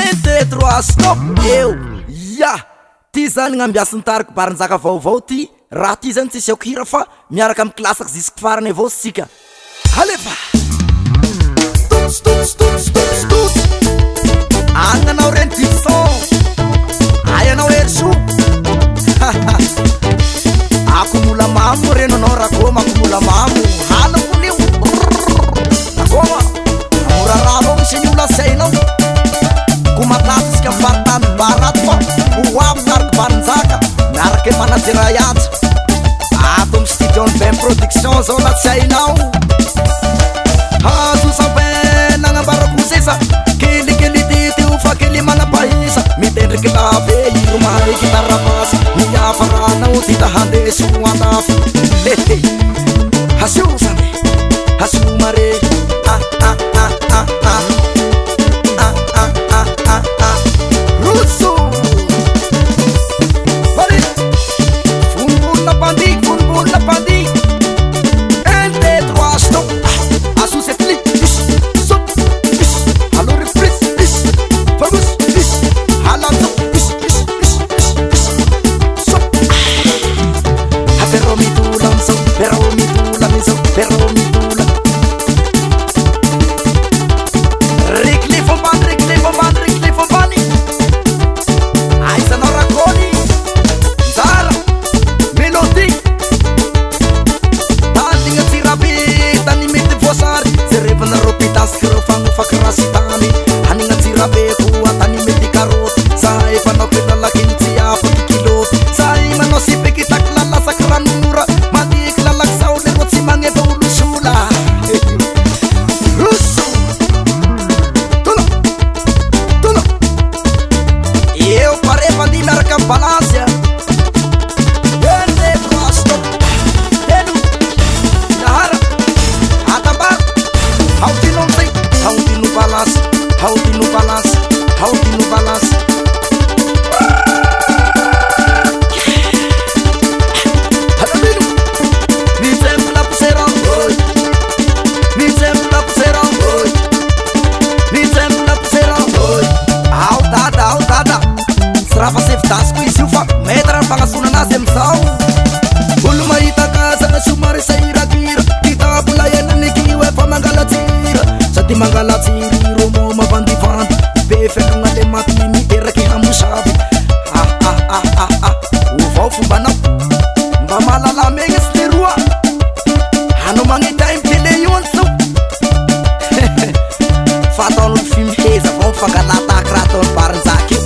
1, 2, 3 stop eo ya ty zany gnambiasy nitariko barinjaka vaovao ty raha ty zany tsy siako hira fa miaraka amy klasaka jusque farany avao sika alefa tuts agnanao reny Gibson ayanao erso akomola mamo reno anao rakoma akomola mamo halakonio rakoma amoraravo miseniola sainao komatafisika faritany barato fa hoavy tariko barinjaka miaraka manajera yatra ato amy studion ben production zao na tsy hainao hazo sampin nagnambarako sesa kelikely tity fa kely manapahisa mitendriky lave iro mahay kitarapasy miafaranao tita handeso andafy lehe hasiosane hasiomare ruso bari funbunna pandi 1, 2, 3 stop associate stop alors reprise focus halan stop pero mi tulam so pero mi tulam so pero mi tulam Rikli von bani Aisa no rakoni Zara Melody Tali nga tirabi Tani miti fosari Sereva na ropitas Kero fangu fakarasitani Hani nga tirabi Kuwa tani miti karot Sai panokin na lakin siya Pagkikilot Sai manosipi kita klala sa kranura Mati klalak sa ulerot si mange paulusula Russo eu parei pra de marca palácia ele gosto ele nara atabar how do you think how do you balance how do you balance how do you balance mi sembra pusera oi mi sembra pusera oi mi sembra pusera oi au dada Srafa sevitasy ko izy io fa metra fagnasona anazy amizao olo mahita kazana somary sahiragira titabola enaniky io efa mangalatsira sady mangalatsiry romo mavandivandy be felogna le maty miteraky hamosavy ovao fombanao mba mahalalameny sy le roa anao magnita amy tele io antsao fa ataon'olo film heza vao fangalataky raha ataony barinjaka io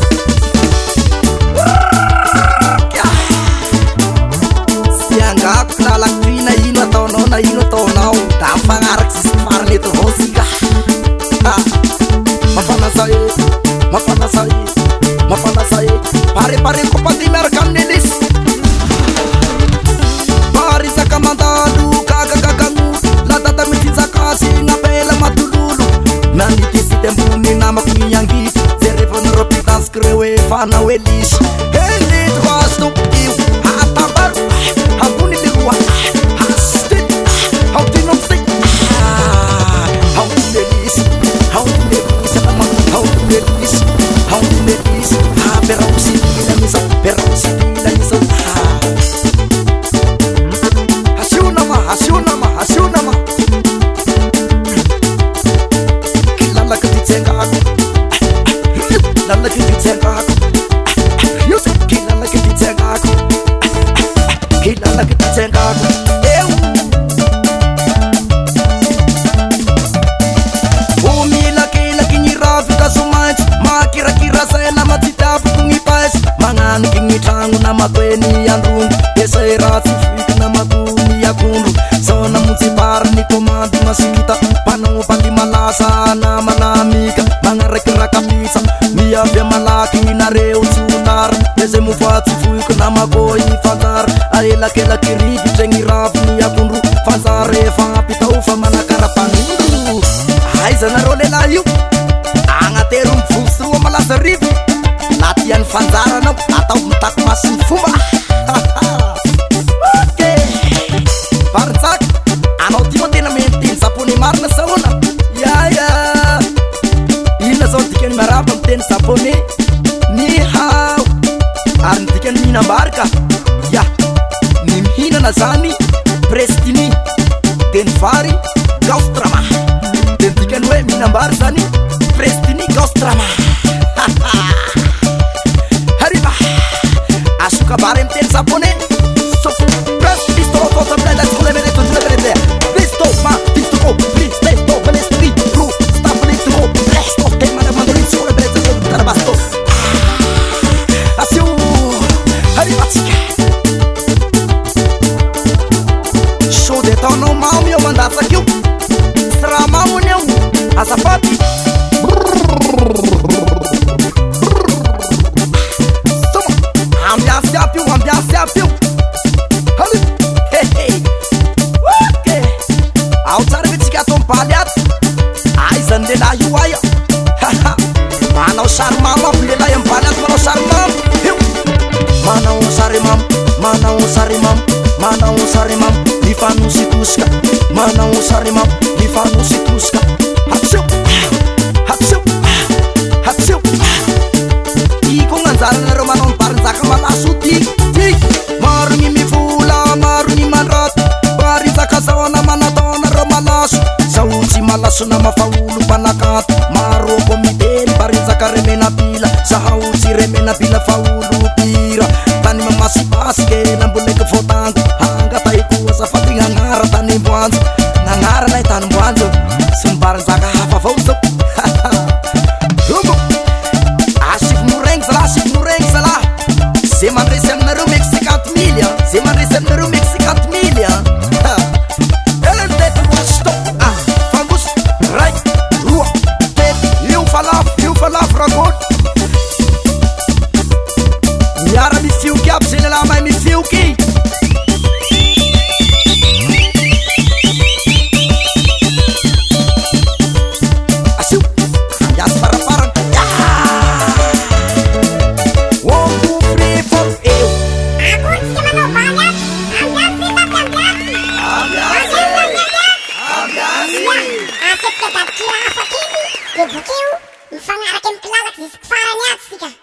siangako klalaktrina ino ataonao na ino ataonao da mifagnaraky jusque farany eto avao sika mafanasae parepare kopati miaraka amin'ny elisy parizaka mandalo kagakagagno latata mifijakasy napela matololo manitisity ambony namako miangity zerevana ropitansiky reo efanao elisy elitvasto io atabaro ambony le roa hasty how do you know say how do you elisy how do you elisy how do you elisy how do you elisy pero usitila misa hasiunama kilala katitsengako lala katitsengako kilala katitsengako eu umilakilaki ny ravy kasomaitsy makirakira saina matsitapoko gny paisy magnaniky gny tragno namakoeny androngo esay ratsy fity namatony akondro sao namontsy parany komando masita mpanao pali malasa na manamika magnaraky rakapisa miavya malaky nareo tsotara eze mofatsy foiko namakoy fantara aelakelaky rivitry gny raviny akondro fanjara efa ampitao fa manakarapanindro aiza nareo lehilahy io agnatery mivosy roa malaza rivo na tiany fanjaranao atao mitako masiny fomba barinjaka anao ty moa tena menteny zapone marina saona ya ina zao dikany maraba teny japonais ni hao ary nidikany mihinam-barika ya ny mihinana zany prestini teny vary gaustrama de nidikany hoe mihinam-bary zany prestini gaustrama hariva asokabary amy teny japonais Taonao mamy eo mandatsaka io sy raha mamony eo azafady ambiasy aby io ambiasy aby io haly oke ao tsara ve tsika atao mibaly ato aizany lehilahy io aia manao sary mamo aby lehilahy mibaly ato manao sary mamo io manao sary mamo manao sary mamo manao sary mamo nifanositosika manao sary mamo nifanositosika hatsio hatsio hatsio iko gn'anjaranareo manao mibarinjaka malaso ty maro ny mivola maro ny mandraty barinjaka zaona manataonareo malaso zaho tsy malasona mafaolo mpanakato maro komiteny barinjaka remena bila zaho tsy remena bila faolo pira tany mamasipasike namboleka votango hangataikoa zafady gn'agnara tany mboanjo gn'agnara lay tany mboanjo sy mibarinjaka hafa avao zao ombo asivy moregny zala ze mandresy aminareo meky 50 000 ze mandresy aminareo meky 50 000 elentety roa stop fangosy raiky roa tety io fa lafo ragony miara mifioky aby ze lehilahy mahay mifioky asio ambiasy farafarany ombo frifo eo Asetka da kirafakely de bokeo mifagnaraky amy pilalaky zisk farany aby sika